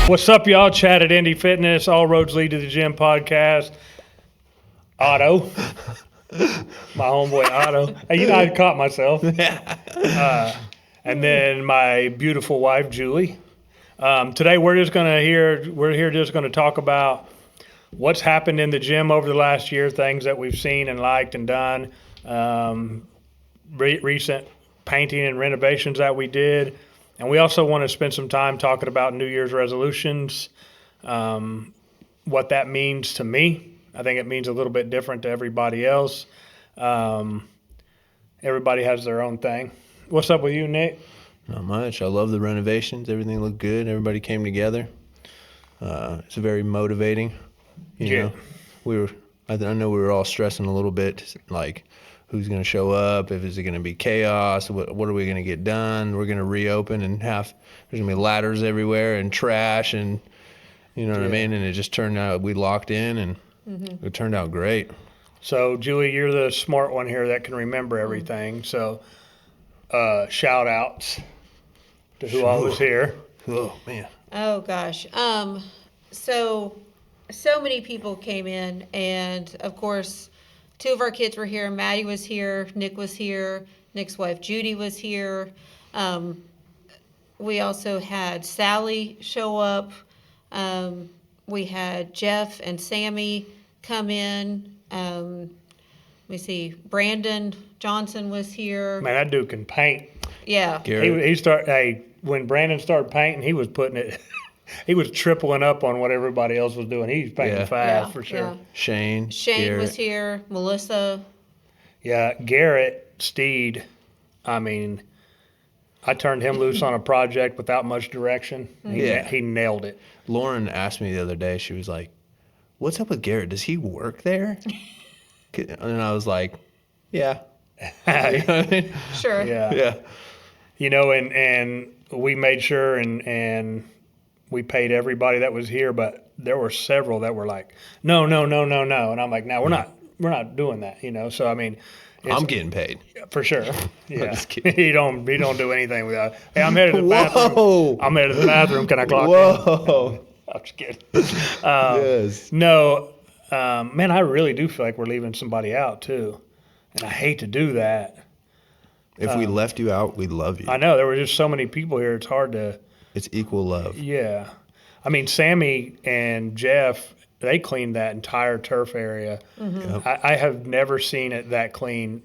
What's up, y'all? Chat at Indie Fitness. All roads lead to the gym podcast. Otto, my homeboy Otto. Hey, I caught myself. And then my beautiful wife Julie. Today we're here just gonna talk about what's happened in the gym over the last year, things that we've seen and liked and done, recent painting and renovations that we did. And we also want to spend some time talking about New Year's resolutions, what that means to me. I think it means a little bit different to everybody else. Everybody has their own thing. What's up with you, Nick? Not much. I love the renovations. Everything looked good. Everybody came together. It's very motivating. You know, I know we were all stressing a little bit, like who's going to show up, is it going to be chaos, what are we going to get done? We're going to reopen and there's going to be ladders everywhere and trash and, you know what I mean? And it just turned out, we locked in and it turned out great. So, Julie, you're the smart one here that can remember everything. So, shout outs to who all was here. Oh, man. Oh, gosh. So many people came in, and of course, 2 of our kids were here. Maddie was here. Nick was here. Nick's wife, Judy, was here. We also had Sally show up. We had Jeff and Sammy come in. Let me see. Brandon Johnson was here. Man, that dude can paint. Yeah. When Brandon started painting, he was putting it. He was tripling up on what everybody else was doing. He's painting fast for sure. Yeah. Shane Garrett was here. Melissa. Yeah, Garrett Steed. I mean, I turned him loose on a project without much direction. He nailed it. Lauren asked me the other day, she was like, what's up with Garrett? Does he work there? And I was like, yeah. You know what I mean? Sure. Yeah. You know, and we made sure and we paid everybody that was here, but there were several that were like, no. And I'm like, no, we're not doing that, you know? So, I mean, I'm getting paid. For sure. Yeah. just kidding. He don't do anything without, hey, I'm headed to the bathroom. Whoa. I'm headed to the bathroom. Can I clock in? Whoa. I'm just kidding. Yes. No, man, I really do feel like we're leaving somebody out too. And I hate to do that. If we left you out, we love you. I know there were just so many people here. It's hard to. It's equal love. Yeah. I mean, Sammy and Jeff, they cleaned that entire turf area. Mm-hmm. Yep. I have never seen it that clean.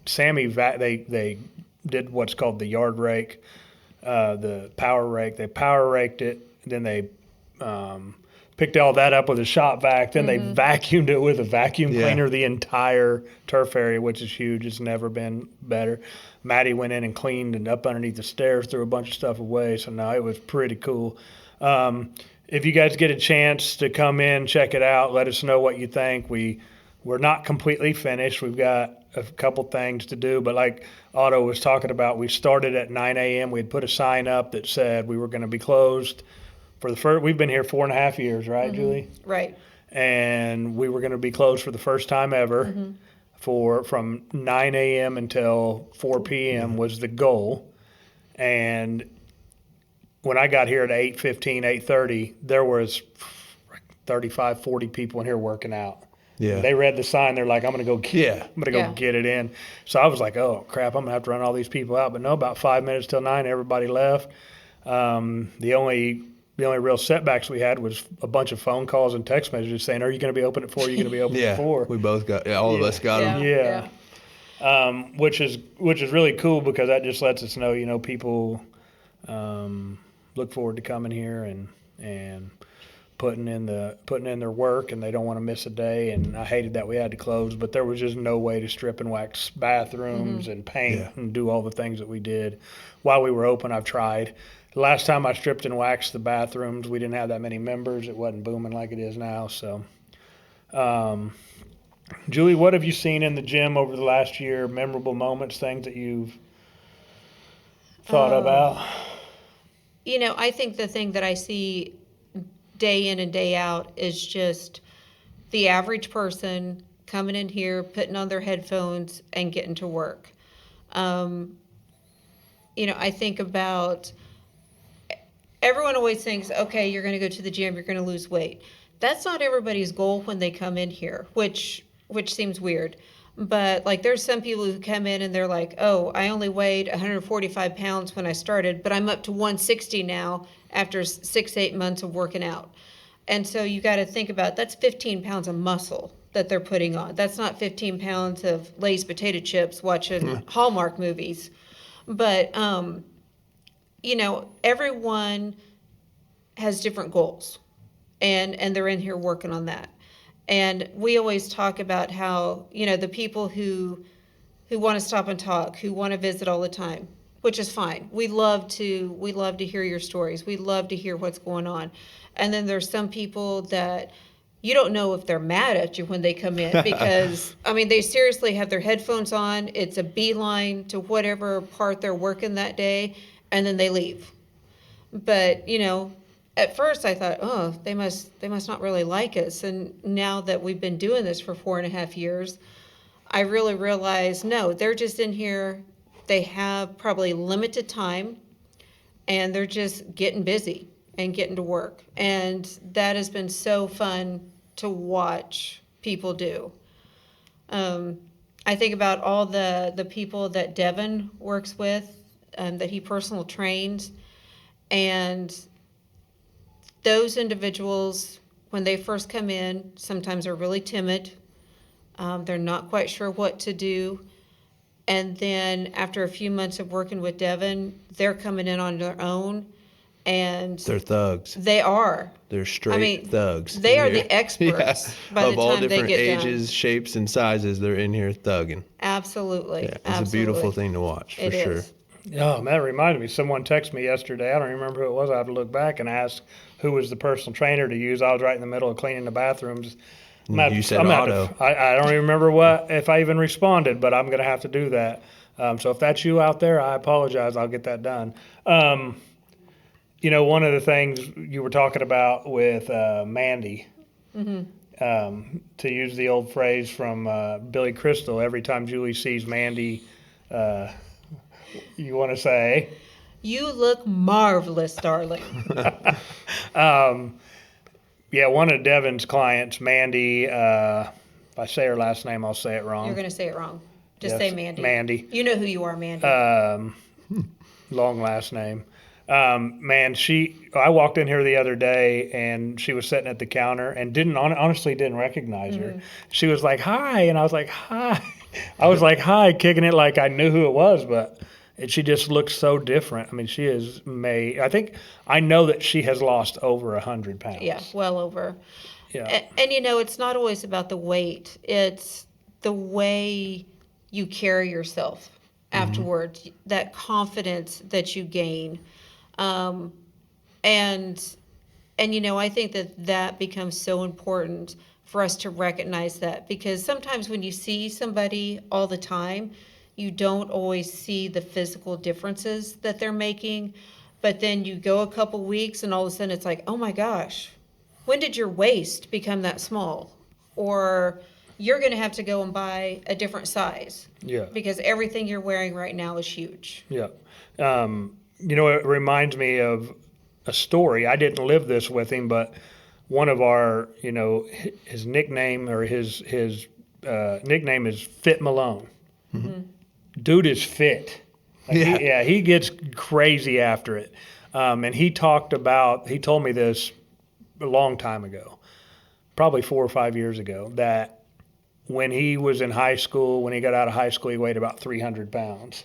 Sammy, they did what's called the yard rake, the power rake. They power raked it. Then they picked all that up with a shop vac. Then they vacuumed it with a vacuum cleaner, the entire turf area, which is huge. It's never been better. Maddie went in and cleaned and up underneath the stairs, threw a bunch of stuff away. So, no, it was pretty cool. If you guys get a chance to come in, check it out. Let us know what you think. We're not completely finished. We've got a couple things to do. But like Otto was talking about, we started at 9 a.m. We had put a sign up that said we were going to be closed for the first. We've been here 4.5 years, right, Julie? Right. And we were going to be closed for the first time ever. From 9 a.m. until 4 p.m. was the goal. And when I got here at 8:15, 8:30, there was 35, 40 people in here working out. Yeah. They read the sign. They're like, I'm going to go get it in. So I was like, oh, crap, I'm going to have to run all these people out. But no, about 5 minutes till 9, everybody left. The only real setbacks we had was a bunch of phone calls and text messages saying, are you going to be open at 4? Are you going to be open at 4? We both got, all of us got them. Yeah. Which is really cool because that just lets us know, you know, people look forward to coming here and putting in their work, and they don't want to miss a day. And I hated that we had to close, but there was just no way to strip and wax bathrooms and paint and do all the things that we did while we were open. I've tried. The last time I stripped and waxed the bathrooms, we didn't have that many members. It wasn't booming like it is now. So, Julie, what have you seen in the gym over the last year? Memorable moments, things that you've thought about? You know, I think the thing that I see day in and day out is just the average person coming in here, putting on their headphones, and getting to work. You know, I think about everyone always thinks, okay, you're going to go to the gym, you're going to lose weight. That's not everybody's goal when they come in here, which seems weird. But like, there's some people who come in and they're like, oh, I only weighed 145 pounds when I started, but I'm up to 160 now after 6-8 months of working out. And so you got to think about, that's 15 pounds of muscle that they're putting on. That's not 15 pounds of Lay's potato chips watching Hallmark movies. But, you know, everyone has different goals, and they're in here working on that. And we always talk about how, you know, the people who want to stop and talk, who want to visit all the time, which is fine. We love to hear your stories. We love to hear what's going on. And then there's some people that you don't know if they're mad at you when they come in, because I mean, they seriously have their headphones on. It's a beeline to whatever part they're working that day, and then they leave. But, you know, at first I thought, oh, they must not really like us. And now that we've been doing this for 4.5 years, I really realize, no, they're just in here. They have probably limited time, and they're just getting busy and getting to work. And that has been so fun to watch people do. I think about all the people that Devin works with, that he personal trains, and those individuals, when they first come in, sometimes are really timid. They're not quite sure what to do. And then after a few months of working with Devin, they're coming in on their own. And They're thugs. they are. They're straight thugs. They in are here. the experts by of the all time they different get ages, done. shapes, and sizes. They're in here thugging. Absolutely. Yeah, it's a beautiful thing to watch, for It sure. is. Oh, man, that reminded me. Someone texted me yesterday. I don't remember who it was. I have to look back and ask who was the personal trainer to use. I was right in the middle of cleaning the bathrooms. You said Otto. I don't even remember if I even responded, but I'm going to have to do that. So if that's you out there, I apologize. I'll get that done. You know, one of the things you were talking about with Mandy, to use the old phrase from Billy Crystal, every time Julie sees Mandy, you want to say? You look marvelous, darling. Yeah, one of Devin's clients, Mandy, if I say her last name, I'll say it wrong. You're going to say it wrong. Just Yes, say Mandy. Mandy. You know who you are, Mandy. Long last name. Man, I walked in here the other day and she was sitting at the counter and honestly didn't recognize her. She was like, hi. And I was like, hi. I was like, hi, kicking it like I knew who it was, but she just looks so different. I mean, she is I know that she has lost over 100 pounds. Yeah, well over. Yeah. And you know, it's not always about the weight. It's the way you carry yourself afterwards, that confidence that you gain. And you know, I think that becomes so important for us to recognize that, because sometimes when you see somebody all the time, you don't always see the physical differences that they're making. But then you go a couple weeks and all of a sudden it's like, oh my gosh, when did your waist become that small? Or you're going to have to go and buy a different size. Yeah. Because everything you're wearing right now is huge. Yeah. You know, it reminds me of a story. I didn't live this with him, but one of our, you know, his nickname or his nickname is Fit Malone. Dude is fit. Like he gets crazy after it. And he told me this a long time ago, probably 4 or 5 years ago, that when he was in high school, when he got out of high school, he weighed about 300 pounds.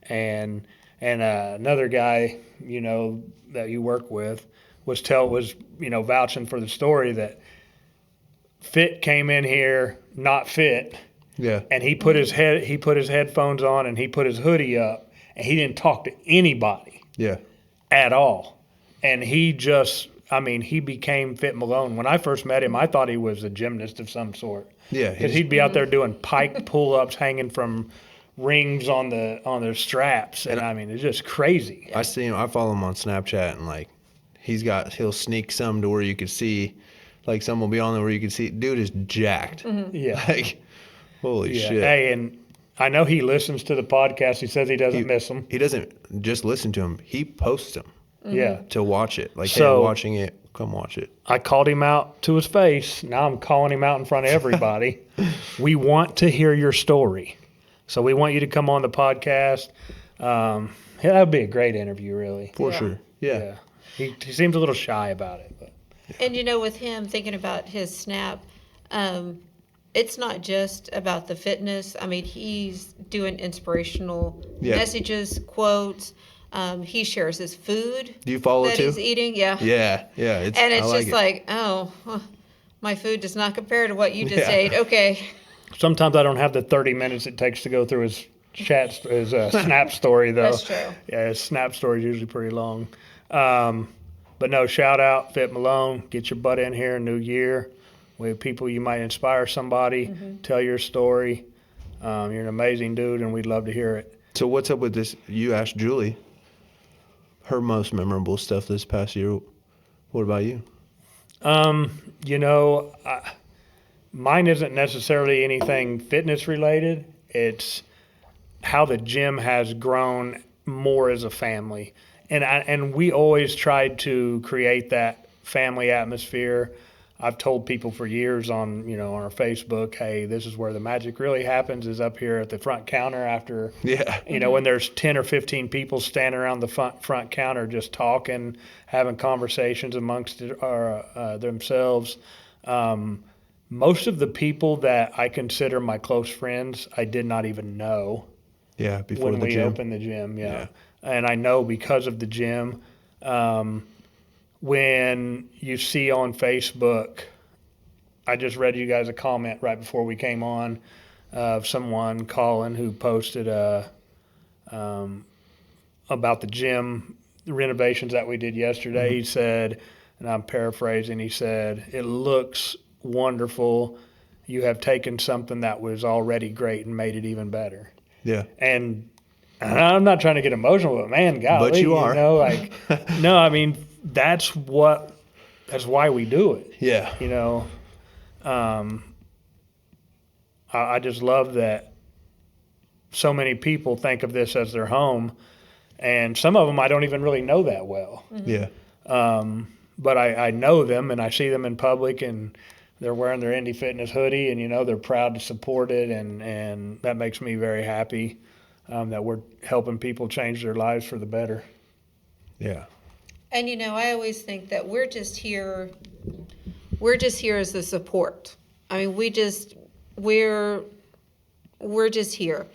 And another guy, you know, that you work with was vouching for the story that Fit came in here not fit. Yeah. And he put his headphones on and he put his hoodie up and he didn't talk to anybody. Yeah. At all. And he became Fit Malone. When I first met him, I thought he was a gymnast of some sort. Yeah. Because he'd be out there doing pike pull-ups hanging from rings on their straps. And I mean, it's just crazy. I see him. I follow him on Snapchat, and like, he'll sneak some to where you could see, like, some will be on there where you can see. Dude is jacked. Yeah. Like, holy shit. Hey, and I know he listens to the podcast. He says he doesn't miss them. He doesn't just listen to him. He posts them. Yeah. to watch it. Like, So- hey, watching it, come watch it. I called him out to his face. Now I'm calling him out in front of everybody. We want to hear your story. So we want you to come on the podcast. Yeah, that would be a great interview, really. For Yeah. sure. Yeah. He seems a little shy about it. But. And with him thinking about his Snap, it's not just about the fitness. I mean, he's doing inspirational Yeah. messages, quotes. He shares his food Do you follow that it too? he's eating. Yeah. Yeah. It's, And I it's like just it. like, oh, huh, my food does not compare to what you just Yeah. ate. Okay. Sometimes I don't have the 30 minutes it takes to go through his Snap story, though. That's true. Yeah, his Snap story is usually pretty long. But no, shout out Fit Malone. Get your butt in here, new year. We have people you might inspire somebody. Tell your story. You're an amazing dude, and we'd love to hear it. So what's up with this? You asked Julie her most memorable stuff this past year. What about you? You know, mine isn't necessarily anything fitness related. It's how the gym has grown more as a family, and we always tried to create that family atmosphere. I've told people for years on our Facebook, hey, this is where the magic really happens, is up here at the front counter after Yeah. when there's 10 or 15 people standing around the front counter just talking, having conversations amongst themselves. Most of the people that I consider my close friends, I did not even know Yeah. Before when the we gym. opened the gym. Yeah. Yeah. And I know because of the gym. When you see on Facebook, I just read you guys a comment right before we came on of someone, Colin, who posted about the gym renovations that we did yesterday. Mm-hmm. He said, and I'm paraphrasing, he said, "It looks wonderful. You have taken something that was already great and made it even better." Yeah. And I'm not trying to get emotional, but man, golly, But you are. No, I mean, that's why we do it. Yeah. I just love that so many people think of this as their home, and some of them I don't even really know that well. Yeah. But I know them, and I see them in public, and they're wearing their Indie Fitness hoodie, and they're proud to support it, and that makes me very happy that we're helping people change their lives for the better. Yeah. And I always think that we're just here as the support. I mean, we're just here.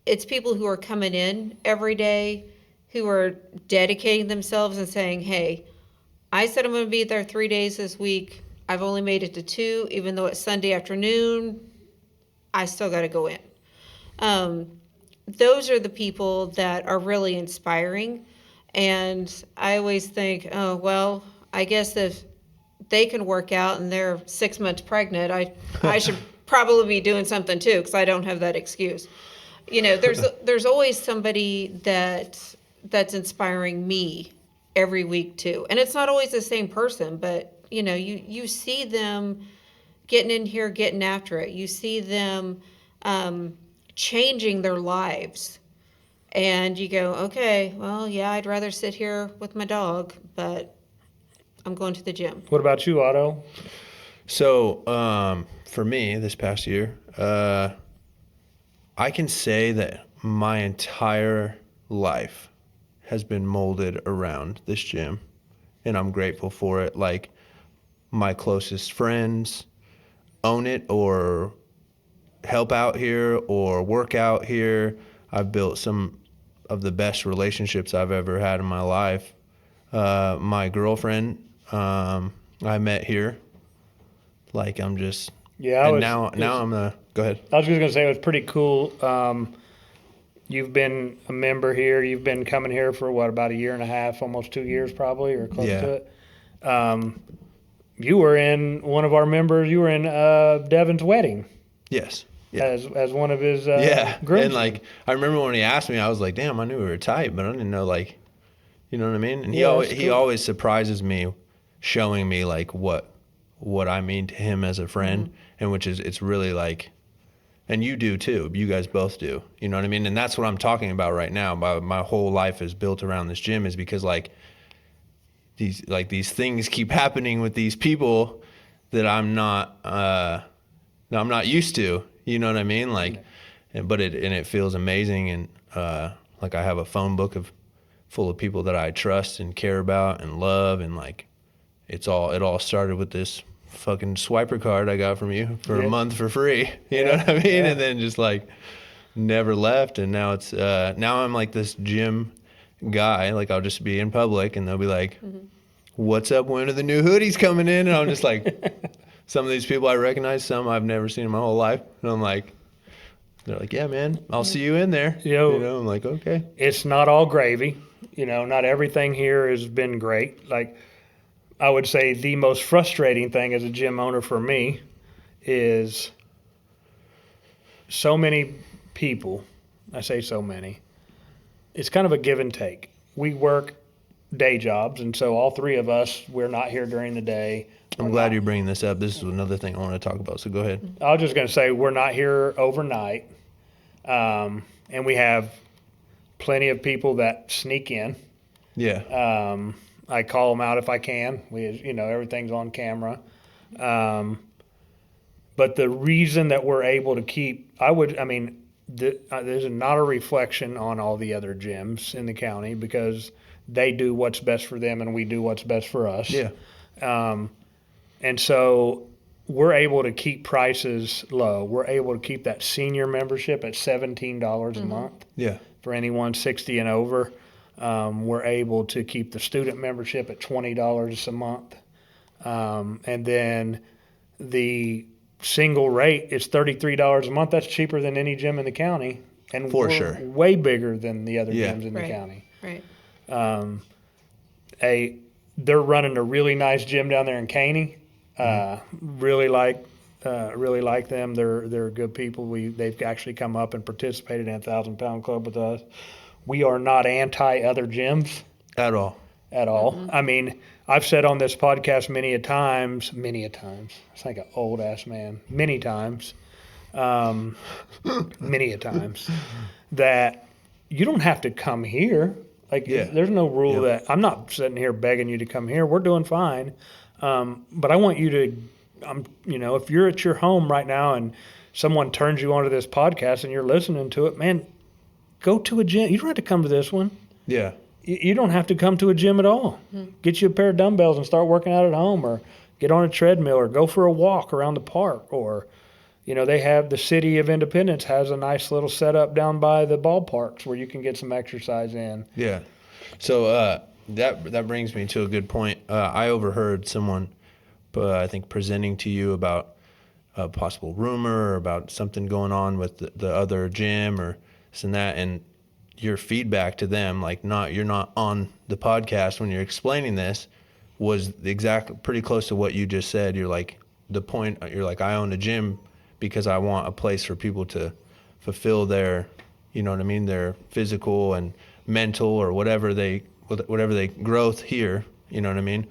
It's people who are coming in every day, who are dedicating themselves and saying, hey, I said I'm going to be there 3 days this week. I've only made it to 2, even though it's Sunday afternoon, I still got to go in. Those are the people that are really inspiring. And I always think, oh, well, I guess if they can work out and they're 6 months pregnant, I should probably be doing something too, because I don't have that excuse. There's always somebody that's inspiring me every week too. And it's not always the same person, but you see them getting in here, getting after it. You see them changing their lives. And you go, okay, well, yeah, I'd rather sit here with my dog, but I'm going to the gym. What about you, Otto? So, for me, this past year, I can say that my entire life has been molded around this gym, and I'm grateful for it. Like, my closest friends own it or help out here or work out here. I've built some of the best relationships I've ever had in my life. My girlfriend, I met here. Like, I'm just, Yeah, and now I'm go ahead. I was just gonna say it was pretty cool. You've been a member here. You've been coming here for about a year and a half, almost 2 years, probably, or close Yeah. to it. You were in one of our members. You were in Devin's wedding Yes. Yeah. as one of his Yeah. grooms. And like, I remember when he asked me, I was like, damn, I knew we were tight, but I didn't know, like, you know what I mean? And Yeah, he that's he cool. always surprises me, showing me like what I mean to him as a friend, and which is, it's really like, And you do too. You guys both do. You know what I mean? And that's what I'm talking about right now. My whole life is built around this gym, is because these things keep happening with these people that I'm not used to. You know what I mean? But it feels amazing. And I have a phone book full of people that I trust and care about and love, and it all started with this fucking swiper card I got from you for a month for free. You know what I mean? Yeah. And then just never left. And now it's now I'm this gym guy. I'll just be in public and they'll be like, what's up? When are the new hoodies coming in? And I'm just some of these people I recognize, some I've never seen in my whole life. And I'm they're like, yeah, man, I'll see you in there. I'm like, okay. It's not all gravy. Not everything here has been great. I would say the most frustrating thing as a gym owner for me is so many people, I say so many, it's kind of a give and take. We work day jobs, and so all three of us, we're not here during the day. I'm glad you're bringing this up. This is another thing I want to talk about, so go ahead. I was just going to say we're not here overnight, and we have plenty of people that sneak in. Yeah. I call them out if I can. Everything's on camera. But the reason that we're able to keep, this is not a reflection on all the other gyms in the county, because they do what's best for them and we do what's best for us. Yeah. And so we're able to keep prices low. We're able to keep that senior membership at $17 a month. Yeah. For anyone 60 and over. We're able to keep the student membership at $20 a month. And then the single rate is $33 a month. That's cheaper than any gym in the county. And For we're sure. way bigger than the other gyms in the county. Right. They're running a really nice gym down there in Caney. Really like them. They're good people. They've actually come up and participated in a 1,000-pound club with us. We are not anti other gyms At all. Mm-hmm. I've said on this podcast many a times, it's like an old ass man, many times, that you don't have to come here. There's no rule that I'm not sitting here begging you to come here. We're doing fine. But I want you to, if you're at your home right now and someone turns you onto this podcast and you're listening to it, man, go to a gym. You don't have to come to this one. Yeah. You don't have to come to a gym at all. Get you a pair of dumbbells and start working out at home, or get on a treadmill, or go for a walk around the park, or, they have the City of Independence has a nice little setup down by the ballparks where you can get some exercise in. Yeah. So that brings me to a good point. I overheard someone, I think, presenting to you about a possible rumor or about something going on with the other gym or this and that, and your feedback to them, you're not on the podcast when you're explaining this, was pretty close to what you just said. You're I own a gym because I want a place for people to fulfill their, their physical and mental or whatever they growth here, you know what I mean?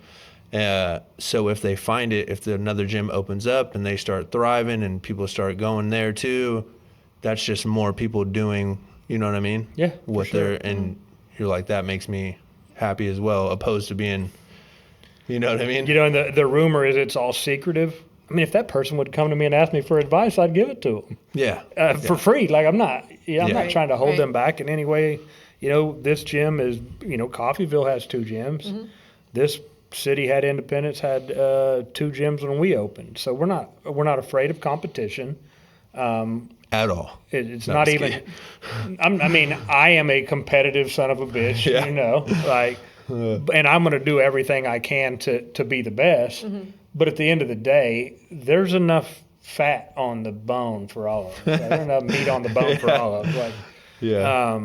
So if they find it, if another gym opens up and they start thriving and people start going there too, that's just more people doing, you know what I mean? Yeah. What sure. and you're that makes me happy as well, opposed to being, you know what I mean? And the rumor is it's all secretive. If that person would come to me and ask me for advice, I'd give it to them. Yeah. For free. I'm not trying to hold Right. them back in any way. This gym is, Coffeyville has 2 gyms. Mm-hmm. This city had Independence had 2 gyms when we opened. So we're not afraid of competition. At all. It's not even. I am a competitive son of a bitch. Yeah. And I'm going to do everything I can to be the best. Mm-hmm. But at the end of the day, there's enough fat on the bone for all of us. There's enough meat on the bone for all of us. Yeah.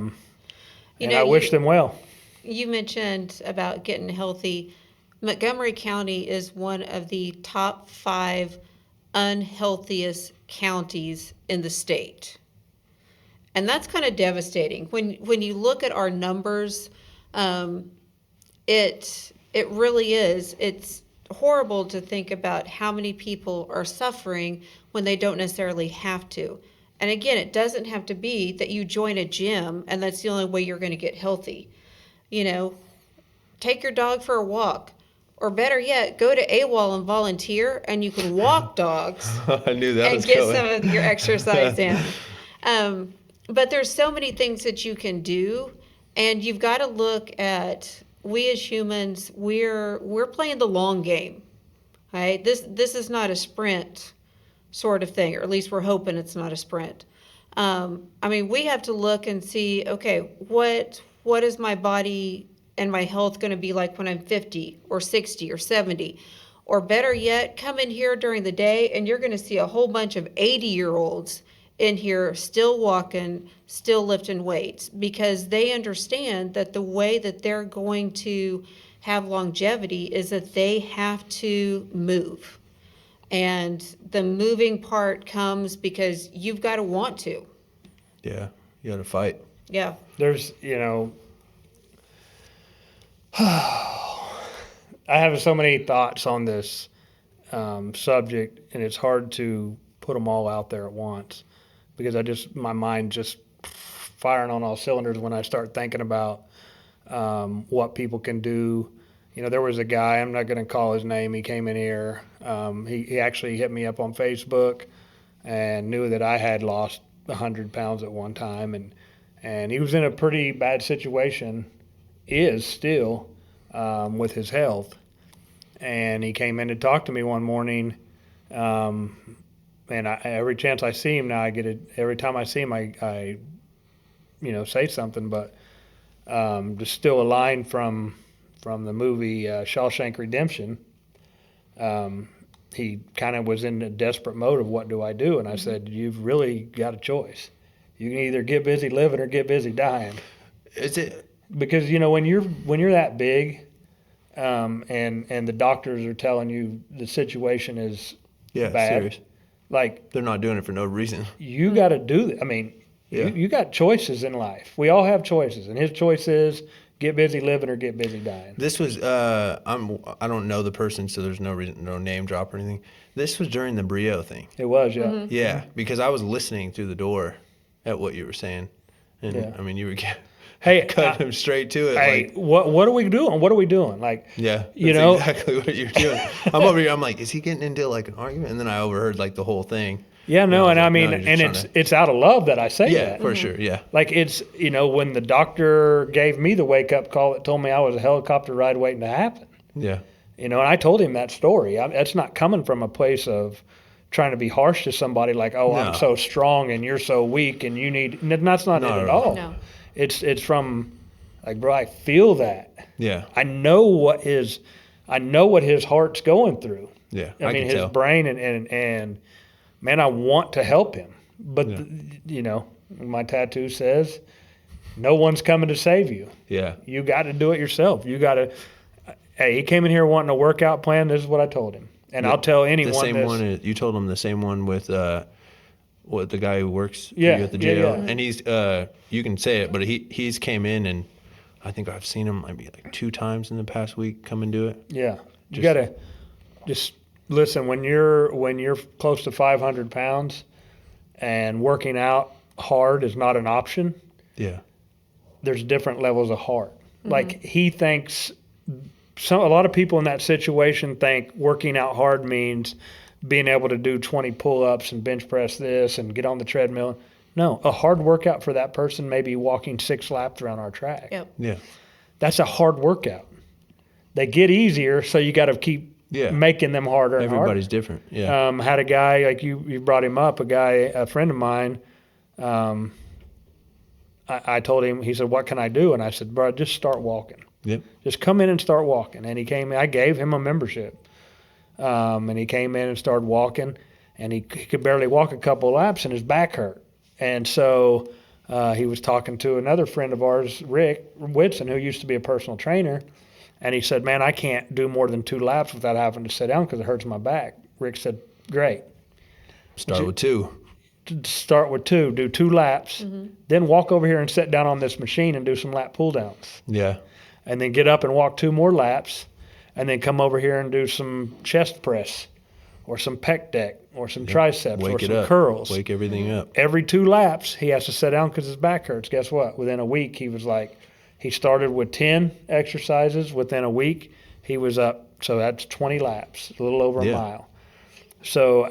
I wish them well. You mentioned about getting healthy. Montgomery County is one of the top 5 unhealthiest counties in the state. And that's kind of devastating. When you look at our numbers, it really is. It's horrible to think about how many people are suffering when they don't necessarily have to. And again, it doesn't have to be that you join a gym and that's the only way you're going to get healthy. You know, take your dog for a walk. Or better yet, go to AWOL and volunteer, and you can walk dogs I knew that and was get coming. some of your exercise in. But there's so many things that you can do, and you've got to look at, we as humans, we're playing the long game. Right? This is not a sprint sort of thing, or at least we're hoping it's not a sprint. I mean, we have to look and see, okay, what is my body and my health going to be like when I'm 50 or 60 or 70? Or better yet, come in here during the day and you're going to see a whole bunch of 80-year-olds in here still walking, still lifting weights, because they understand that the way that they're going to have longevity is that they have to move. And the moving part comes because you've got to want to. Yeah, you got to fight. Yeah. There's, you know, I have so many thoughts on this subject, and it's hard to put them all out there at once because my mind just firing on all cylinders when I start thinking about what people can do. You know, there was a guy, I'm not going to call his name, he came in here. He actually hit me up on Facebook and knew that I had lost 100 pounds at one time. And he was in a pretty bad situation, is still, with his health. And he came in to talk to me one morning. And every chance I see him now, every time I see him, I say something. But just still a line from the movie Shawshank Redemption. He kind of was in a desperate mode of what do I do? And I said, you've really got a choice. You can either get busy living or get busy dying. Is it? Because, you know, when you're that big and the doctors are telling you the situation is bad, serious. like They're not doing it for no reason. you got to do that. I mean, Yeah. you got choices in life. We all have choices. And his choice is get busy living or get busy dying. This was I don't know the person, so there's no reason, no name drop or anything. This was during the Brio thing. It was, yeah. Yeah, because I was listening through the door at what you were saying, and Yeah. I mean you were Hey, cutting him straight to it. hey, Like, what are we doing? What are we doing? Like, yeah, you that's know, exactly what you're doing. I'm over here. I'm like, is he getting into like an argument? And then I overheard like the whole thing. yeah, no, and I like, mean, no, you're and just it's out of love that I say Yeah, that. for sure. Yeah, Like it's, you know, when the doctor gave me the wake up call, it told me I was a helicopter ride waiting to happen. yeah, You know, and I told him that story. That's not coming from a place of trying to be harsh to somebody like, oh, No. I'm so strong and you're so weak and you need. That's not Not it at at all. all. No. It's from like, bro, I feel that. yeah, I know what his heart's going through. yeah. I mean, can his tell. brain and man, I want to help him, but Yeah. you know, my tattoo says, no one's coming to save you. Yeah, You got to do it yourself. You got to. Hey, he came in here wanting a workout plan. This is what I told him, and I'll tell anyone the same this. one. You told him the same one with what the guy who works for Yeah, you at the yeah, jail, yeah. and he's you can say it, but he's came in and I think I've seen him maybe like 2 times in the past week come and do it. Yeah, you Just- got to just listen when you're close to 500 pounds, and working out hard is not an option. Yeah, There's different levels of hard. Like he thinks, a lot of people in that situation think working out hard means being able to do 20 pull-ups and bench press this and get on the treadmill. No, a hard workout for that person may be walking 6 laps around our track. Yep. yeah, That's a hard workout. They get easier, so you got to keep Yeah. making them harder and harder. everybody's different. Yeah, Had a guy like you brought him up. A friend of mine. I told him. He said, "What can I do?" And I said, "Bro, just start walking. yep, Just come in and start walking." And he came. I gave him a membership, and he came in and started walking. And he could barely walk a couple of laps, and his back hurt. And so he was talking to another friend of ours, Rick Whitson, who used to be a personal trainer. And he said, "Man, I can't do more than 2 laps without having to sit down because it hurts my back." Rick said, "Great. start with 2. Start with 2. Do 2 laps. Then walk over here and sit down on this machine and do some lap pull downs. Yeah, And then get up and walk 2 more laps. And then come over here and do some chest press or some pec deck or some triceps or Wake it some up. curls. Wake everything up. Every 2 laps, he has to sit down because his back hurts. Guess what? Within a week, he was like, he started with 10 exercises. Within a week, he was up. So that's 20 laps, a little over a Yeah. mile. So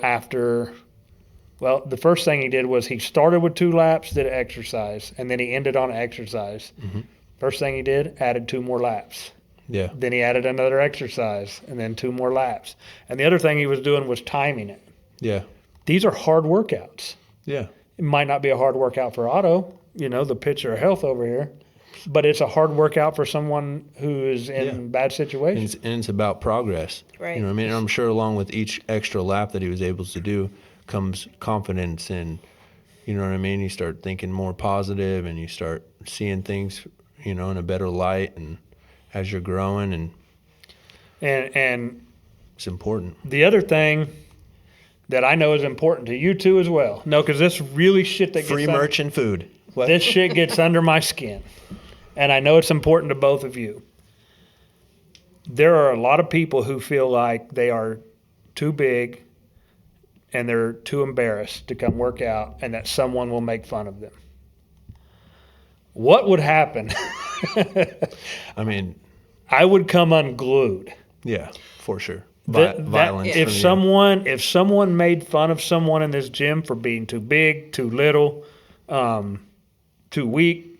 the first thing he did was he started with 2 laps, did an exercise, and then he ended on an exercise. First thing he did, added 2 more laps. Yeah. Then he added another exercise, and then 2 more laps. And the other thing he was doing was timing it. Yeah. These are hard workouts. Yeah. It might not be a hard workout for Otto, the picture of health over here, but it's a hard workout for someone who is in bad And situations. it's about progress. Right. You know what I mean? And I'm sure along with each extra lap that he was able to do comes confidence and, you know what I mean? You start thinking more positive and you start seeing things, in a better light and as you're growing, and And it's important. the other thing that I know is important to you too as well. No, because this really shit that Free gets merch and food. What? this shit gets under my skin. And I know it's important to both of you. There are a lot of people who feel like they are too big and they're too embarrassed to come work out and that someone will make fun of them. What would happen? I mean, I would come unglued. yeah, for sure. That- Violence. if from you. someone made fun of someone in this gym for being too big, too little, too weak,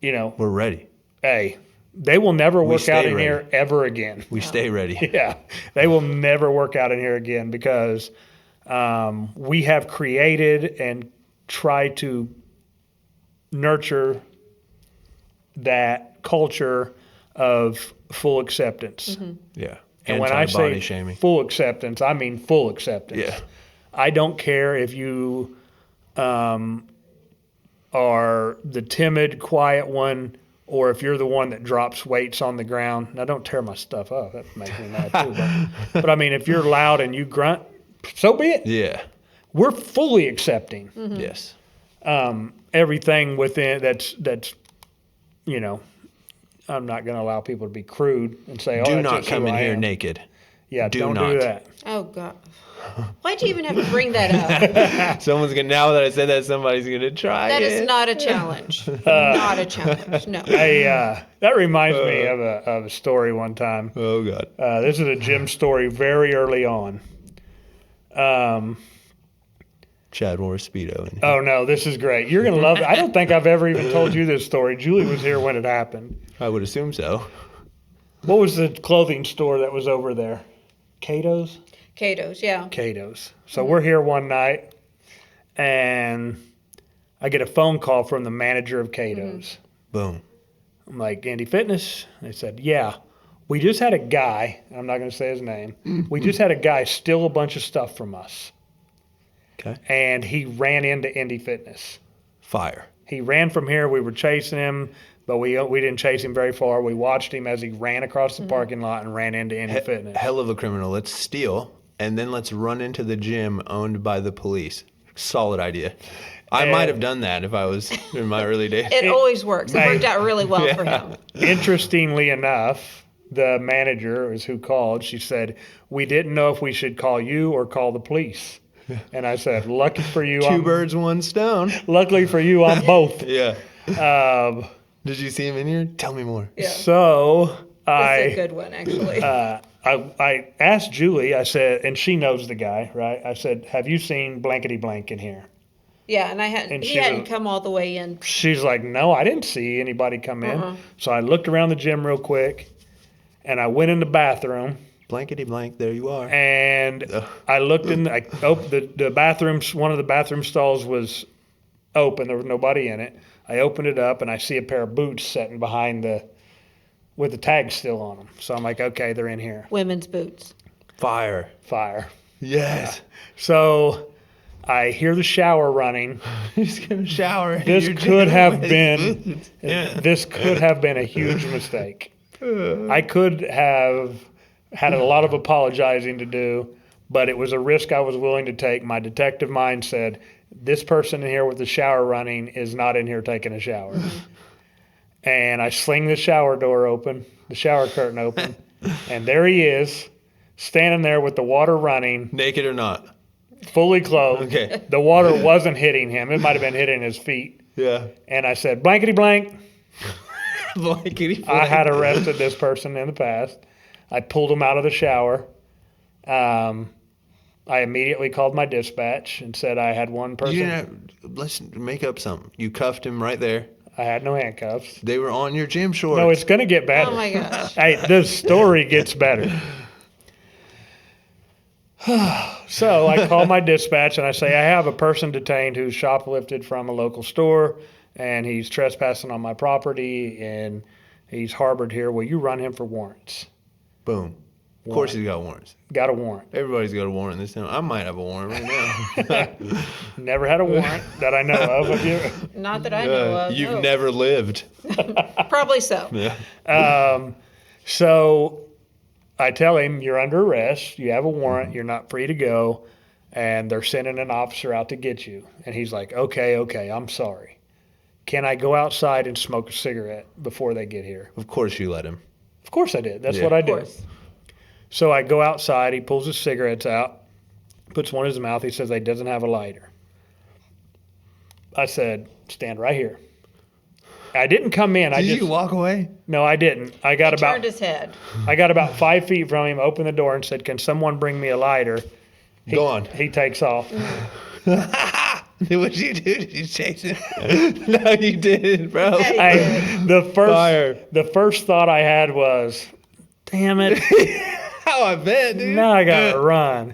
We're ready. hey, they will never work stay out in ready. here ever again. We stay ready. Yeah, they will never work out in here again because we have created and tried to nurture that culture of full acceptance. Yeah. And when I Anti-body say shaming. full acceptance, I mean full acceptance. Yeah. I don't care if you are the timid, quiet one, or if you're the one that drops weights on the ground. Now, don't tear my stuff up. That makes me mad too. But I mean, if you're loud and you grunt, so be it. Yeah. We're fully accepting Yes. everything within that's I'm not going to allow people to be crude and say, "Oh, Do that's not just come who in I here am." naked. Yeah, Do don't not. do that. Oh God. Why'd you even have to bring that up? Someone's gonna, now that I said that, somebody's gonna try That it. is not a challenge. Not a challenge. No. That reminds me of a story one time. Oh God. This is a gym story very early on. Chad wore a Speedo. In here. Oh no, this is great. You're gonna love it. I don't think I've ever even told you this story. Julie was here when it happened. I would assume so. What was the clothing store that was over there? Cato's? Cato's, yeah. Cato's. So we're here one night, and I get a phone call from the manager of Cato's. Boom. I'm like, Andy Fitness? They said, yeah. We just had a guy, I'm not going to say his name, we just had a guy steal a bunch of stuff from us, Okay. and he ran into Indy Fitness. Fire. He ran from here. We were chasing him, but we didn't chase him very far. We watched him as he ran across the parking lot and ran into Indy Fitness. Hell of a criminal. Let's steal and then let's run into the gym owned by the police. Solid idea. I might have done that if I was in my early days. It always works. It worked out really well for him. Interestingly enough, the manager is who called. She said, we didn't know if we should call you or call the police. And I said, lucky for you, Two birds, one stone. luckily for you, I'm both. Yeah. Um, Did you see him in here? Tell me more. Yeah. so That's a I good one, actually. I asked Julie, I said, and she knows the guy, right? I said, have you seen blankety blank in here? yeah, and and he she hadn't was- come all the way in. She's like, no, I didn't see anybody come in. So I looked around the gym real quick, and I went in the bathroom, Blankety blank, there you are. and I looked in. I opened the bathrooms. One of the bathroom stalls was open. There was nobody in it. I opened it up, and I see a pair of boots sitting behind with the tags still on them. So I'm like, okay, they're in here. Women's boots. Fire. Fire. Yes. So I hear the shower running. He's gonna shower. This You're could have with been boots. this could have been a huge mistake. I could have had a lot of apologizing to do, but it was a risk I was willing to take. My detective mind said, this person in here with the shower running is not in here taking a shower. And I sling the shower door open, the shower curtain open, and there he is, standing there with the water running, Naked or not? fully clothed. Okay. The water wasn't hitting him. It might have been hitting his feet. Yeah. And I said, blankety blank. Blankety I had blank. arrested this person in the past. I pulled him out of the shower. I immediately called my dispatch and said I had one You person. didn't have, let's make up something. You cuffed him right there. I had no handcuffs. They were on your gym shorts. No, it's going to get better. Oh my gosh. Hey, the story gets better. So I call my dispatch and I say, I have a person detained who's shoplifted from a local store and he's trespassing on my property and he's harbored here. Will you run him for warrants? Boom. Of course he's got warrants. Got a warrant. Everybody's got a warrant this time. I might have a warrant right now. Never had a warrant that I know of. Have you? Not that I know of. You've no. never lived. Probably so. Yeah. So I tell him, you're under arrest. You have a warrant. You're not free to go. And they're sending an officer out to get you. And he's like, okay, I'm sorry. Can I go outside and smoke a cigarette before they get here? Of course you let him. Of course I did. That's Yeah. what I Of did. course. So I go outside. He pulls his cigarettes out, puts one in his mouth. He says he doesn't have a lighter. I said, stand right here. I didn't come in. Did you walk away? No, I didn't. I got He about turned his head. I got about 5 feet from him, opened the door and said, can someone bring me a lighter? Go on. He takes off. What'd you do? Did you chase him? No, you didn't, bro. Yeah, Hey, Fire. the first thought I had was, damn it, How I bet, dude. now I gotta run.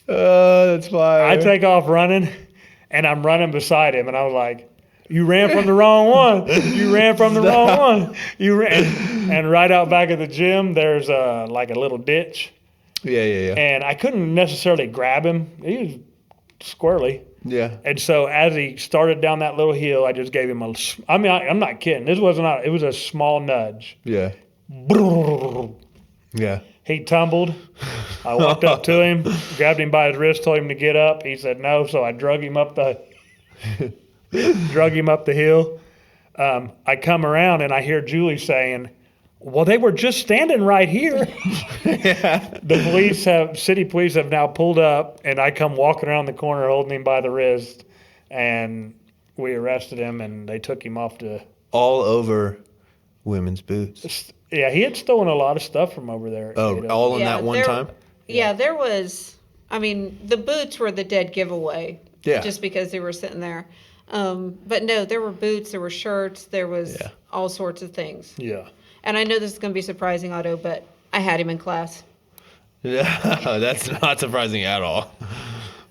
Oh, that's fire. I take off running, and I'm running beside him, and I was like, you ran from the wrong one. You ran from the wrong one. You ran. And right out back of the gym, there's like a little ditch, Yeah. and I couldn't necessarily grab him. He was squirrely. Yeah. And so as he started down that little hill, I just gave him I'm not kidding. It was a small nudge. Yeah. Yeah. He tumbled. I walked up to him, grabbed him by his wrist, told him to get up. He said no, so I drug him up the hill. I come around and I hear Julie saying, well, they were just standing right here. The city police have now pulled up, and I come walking around the corner holding him by the wrist, and we arrested him, and they took him off to. All over women's boots. Yeah, he had stolen a lot of stuff from over there. Oh, all in that one time? Yeah, there was. I mean, the boots were the dead giveaway. Yeah. Just because they were sitting there. But no, there were boots, there were shirts, there was Yeah. all sorts of things. Yeah. And I know this is going to be surprising, Otto, but I had him in class. Yeah, that's not surprising at all.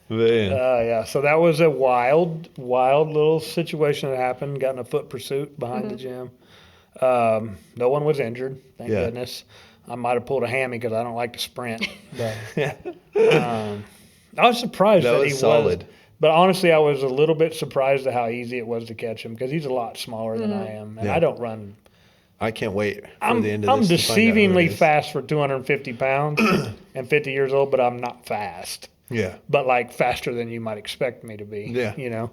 Man. Yeah. So that was a wild little situation that happened. Got in a foot pursuit behind the gym. No one was injured, thank Yeah. goodness. I might have pulled a hammy because I don't like to sprint. But I was surprised That that was he solid. was. But honestly, I was a little bit surprised at how easy it was to catch him because he's a lot smaller than I am, and Yeah. I don't run. I can't wait for I'm the end of I'm this. to find out who it deceivingly is. fast for 250 pounds and 50 years old, but I'm not fast. Yeah. But like faster than you might expect me to be. Yeah. You know.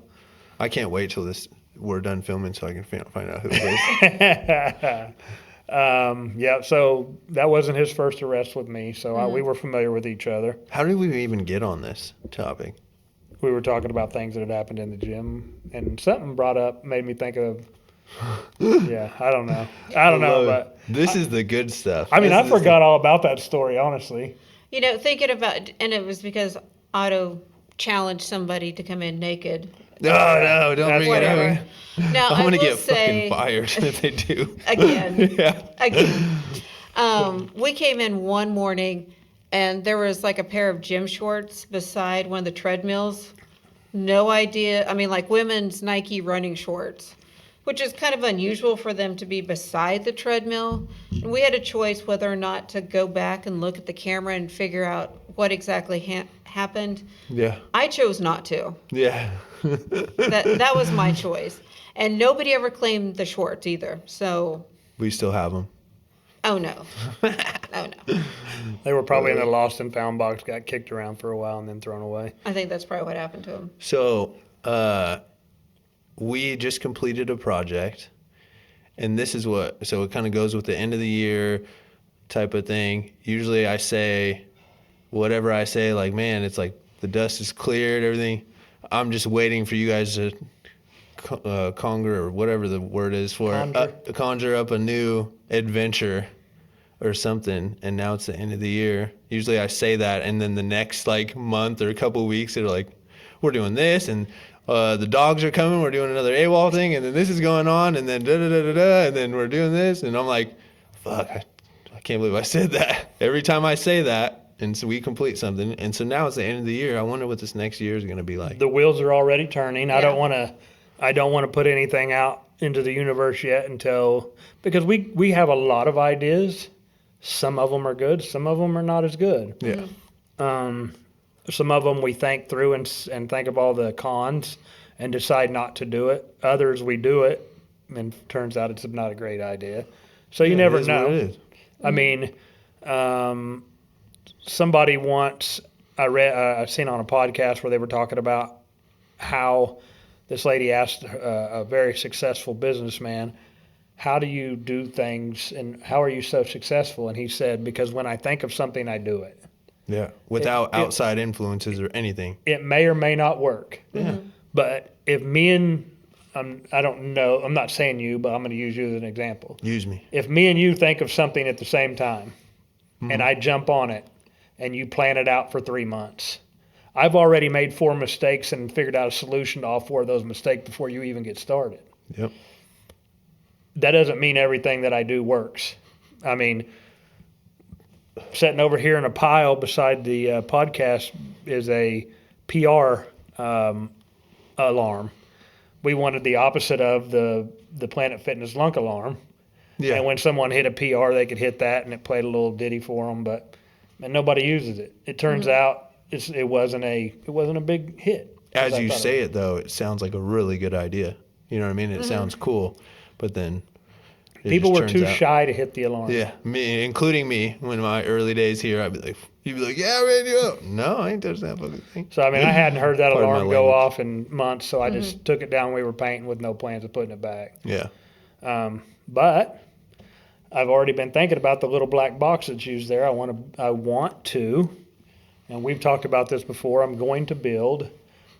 I can't wait till we're done filming so I can find out who it is. Yeah. So that wasn't his first arrest with me. So we were familiar with each other. How did we even get on this topic? We were talking about things that had happened in the gym, and something brought up made me think of. Yeah, I don't know, but This is the good stuff. I mean, This I is forgot all about that story, honestly. You know, thinking about, and it was because Otto challenged somebody to come in naked. No, don't bring it Whatever. up. Now, I'm gonna I will get say, fucking fired if they do. Again. Yeah. Again. We came in one morning, and there was like a pair of gym shorts beside one of the treadmills. No idea. I mean, like women's Nike running shorts, which is kind of unusual for them to be beside the treadmill. And we had a choice whether or not to go back and look at the camera and figure out what exactly happened. Yeah. I chose not to. Yeah. That was my choice. And nobody ever claimed the shorts either. So, We still have them. oh no. Oh no. They were probably in a lost and found box, got kicked around for a while, and then thrown away. I think that's probably what happened to him. So, we just completed a project, and this is so it kind of goes with the end of the year. type of thing. Usually I say whatever I say, like, man, it's like the dust is cleared, everything. I'm just waiting for you guys to conjure, or whatever the word is for it, conjure up a new adventure or something. And now it's the end of the year. Usually I say that, and then the next like month or a couple of weeks, they're like, we're doing this, and the dogs are coming, we're doing another AWOL thing, and then this is going on, and then da-da-da-da-da, and then we're doing this, and I'm like, fuck, I can't believe I said that. Every time I say that, and so we complete something, and so now it's the end of the year. I wonder what this next year is going to be like. The wheels are already turning. I Yeah. don't want to put anything out into the universe yet because we have a lot of ideas. Some of them are good, some of them are not as good. Yeah. Some of them we think through and think of all the cons and decide not to do it. Others we do it and turns out it's not a great idea. So you never It is what know. it is. I mean, somebody once I seen on a podcast where they were talking about how this lady asked a very successful businessman, "How do you do things and how are you so successful?" And he said, "Because when I think of something, I do it. Yeah. Without it- outside influences or anything. It may or may not work. Yeah. But if me and I don't know, I'm not saying you, but I'm going to use you as an example. Use me. If me and you think of something at the same time and I jump on it and you plan it out for 3 months, I've already made 4 mistakes and figured out a solution to all 4 of those mistakes before you even get started. Yep. That doesn't mean everything that I do works. I mean, sitting over here in a pile beside the podcast is a PR alarm. We wanted the opposite of the Planet Fitness Lunk alarm. Yeah. And when someone hit a PR, they could hit that and it played a little ditty for them, and nobody uses it. It turns out it wasn't a big hit. As I you thought say it, though, it sounds like a really good idea. You know what I mean? It sounds cool, but then it People just were turns too out- shy to hit the alarm. Yeah, me, including me. When my early days here, I'd be like, you'd be like, yeah, man, you no, I ain't touching that fucking thing. So I mean, I hadn't heard that Pardon my alarm go language. off in months, so I just took it down. We were painting with no plans of putting it back. Yeah, But I've already been thinking about the little black box that's used there. I want to, and we've talked about this before. I'm going to build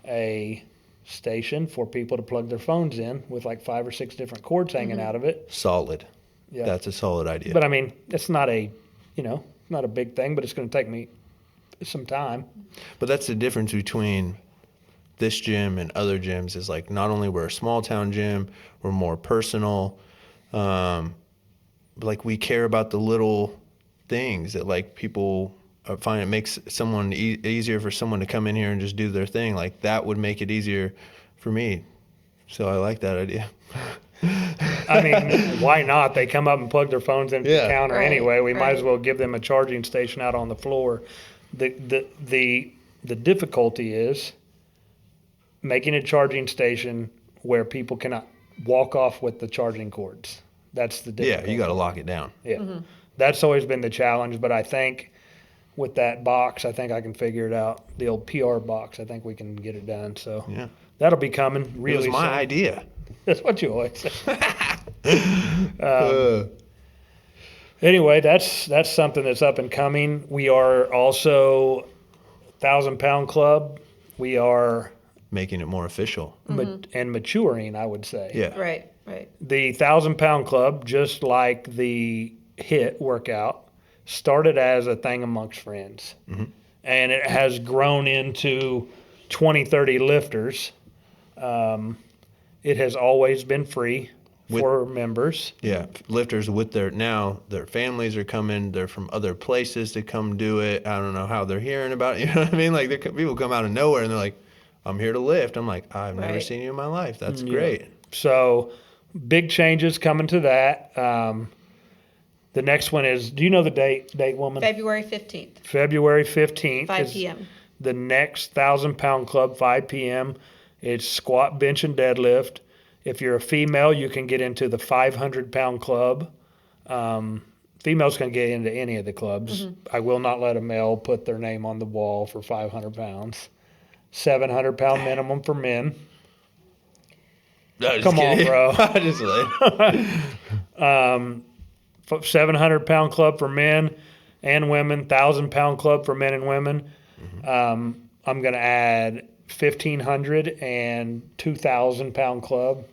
a station for people to plug their phones in with like 5 or 6 different cords hanging out of it. solid. Yeah. That's a solid idea. But I mean, it's not not a big thing, but it's going to take me some time. But that's the difference between this gym and other gyms is like not only we're a small town gym, we're more personal. But like we care about the little things that like people find it makes someone easier for someone to come in here and just do their thing. Like that would make it easier for me. So I like that idea. I mean, why not? They come up and plug their phones into Yeah. the counter Right, anyway. We might right. as well give them a charging station out on the floor. The difficulty is making a charging station where people cannot walk off with the charging cords. That's the Yeah, difficulty. you got to lock it down. Yeah. That's always been the challenge, but I think with that box, I think I can figure it out. The old PR box, I think we can get it done. So Yeah. that'll be coming really It was my soon. idea. That's what you always say. Anyway, that's something that's up and coming. We are also 1,000 Pound Club. We are Making it more official. and maturing, I would say. Yeah. Right, right. The 1,000 Pound Club, just like the HIIT workout, started as a thing amongst friends. And it has grown into 20, 30 lifters. It has always been free for members. Yeah, lifters with their families are coming. They're from other places to come do it. I don't know how they're hearing about it. You know what I mean? Like people come out of nowhere and they're like, "I'm here to lift." I'm like, "I've never Right. seen you in my life. That's great." So big changes coming to that. The next one is, do you know the date, woman? February 15th, February 15th. 5 is p.m. The next 1,000 Pound Club, 5 p.m. It's squat, bench, and deadlift. If you're a female, you can get into the 500 Pound Club. Females can get into any of the clubs. I will not let a male put their name on the wall for 500 pounds. 700 pound minimum for men. No, just Come on, kidding. bro. I just like, 700-pound club for men and women, 1,000-pound club for men and women. I'm going to add 1,500 and 2,000-pound club.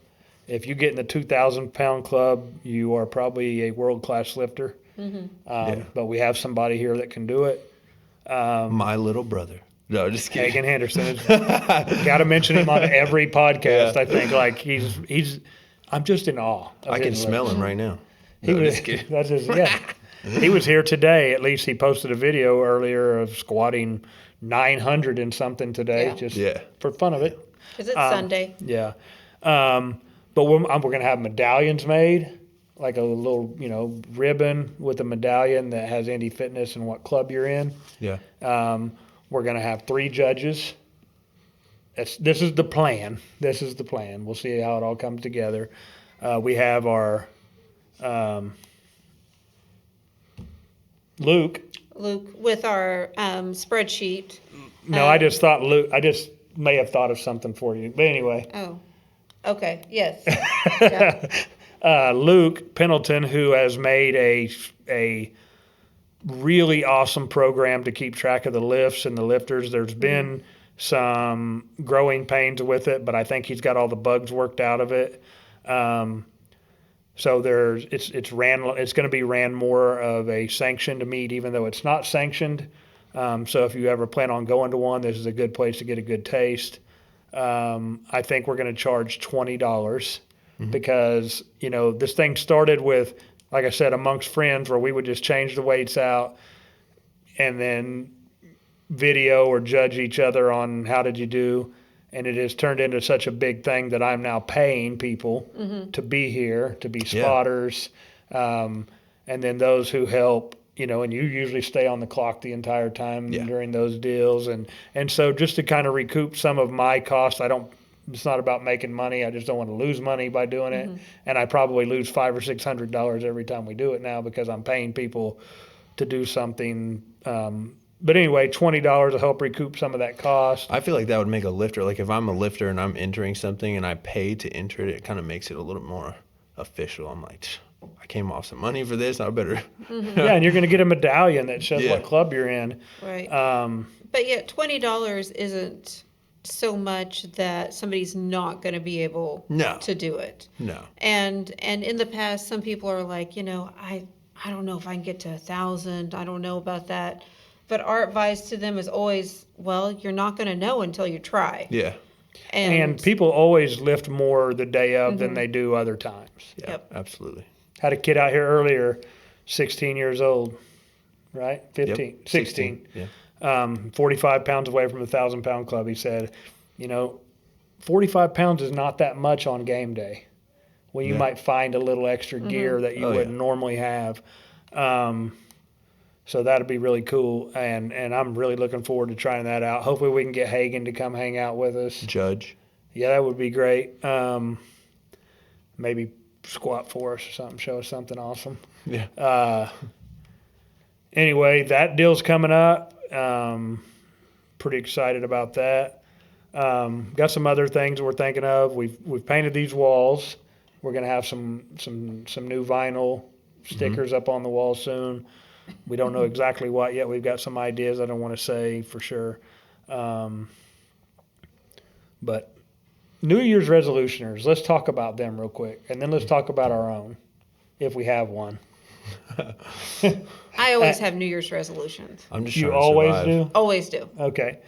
If you get in the 2,000-pound club, you are probably a world-class lifter. But we have somebody here that can do it. My little brother. No, just kidding. Hagen Henderson. Got to mention him on every podcast. Yeah. I think he's. I'm just in awe. Of I can his smell lifts. him right now. He No, was. just kidding. That's his. Yeah. He was here today. At least he posted a video earlier of squatting 900 and something today, Yeah. just Yeah. for fun of it. Is it Sunday? Yeah. But we're going to have medallions made, like a little, ribbon with a medallion that has Indy Fitness and what club you're in. Yeah. We're going to have 3 judges. This is the plan. This is the plan. We'll see how it all comes together. We have our Luke. Luke, with our spreadsheet. No, I just thought Luke. I just may have thought of something for you. But anyway, Oh, okay, yes. Yeah. Luke Pendleton, who has made a really awesome program to keep track of the lifts and the lifters. There's been some growing pains with it, but I think he's got all the bugs worked out of it. So it's going to be ran more of a sanctioned meet, even though it's not sanctioned. So if you ever plan on going to one, this is a good place to get a good taste. I think we're going to charge $20 because this thing started with, like I said, amongst friends, where we would just change the weights out and then video or judge each other on how did you do. And it has turned into such a big thing that I'm now paying people to be here, to be spotters. And then those who help, and you usually stay on the clock the entire time during those deals. And so just to kind of recoup some of my costs, it's not about making money. I just don't want to lose money by doing it. And I probably lose $500 or $600 every time we do it now because I'm paying people to do something. But anyway, $20 will help recoup some of that cost. I feel like that would make a lifter, like if I'm a lifter and I'm entering something and I pay to enter it, it kind of makes it a little more official. I'm like, I came off some money for this. I better. Yeah, and you're going to get a medallion that shows Yeah. what club you're in. Right. But yet $20 isn't so much that somebody's not going to be able No. to do it. No. And in the past, some people are like, I don't know if I can get to 1,000. I don't know about that. But our advice to them is always, well, you're not going to know until you try. Yeah. And people always lift more the day of than they do other times. Yeah. Yep. Absolutely. Had a kid out here earlier, 16 years old, right? 15, Yep. 16. Yeah. 45 pounds away from the 1,000-pound club. He said, 45 pounds is not that much on game day when you Yeah. might find a little extra gear that you Oh, wouldn't yeah. normally have. So that'd be really cool. And I'm really looking forward to trying that out. Hopefully we can get Hagen to come hang out with us. Judge. Yeah, that would be great. Maybe squat for us or something, show us something awesome. Yeah. Anyway, that deal's coming up. Pretty excited about that. Got some other things we're thinking of. We've painted these walls. We're gonna have some new vinyl stickers up on the wall soon. We don't know exactly what yet. We've got some ideas. I don't want to say for sure. But New Year's resolutioners, let's talk about them real quick, and then let's talk about our own, if we have one. I always have New Year's resolutions. I'm just You trying to always survive. do? Always do. Okay.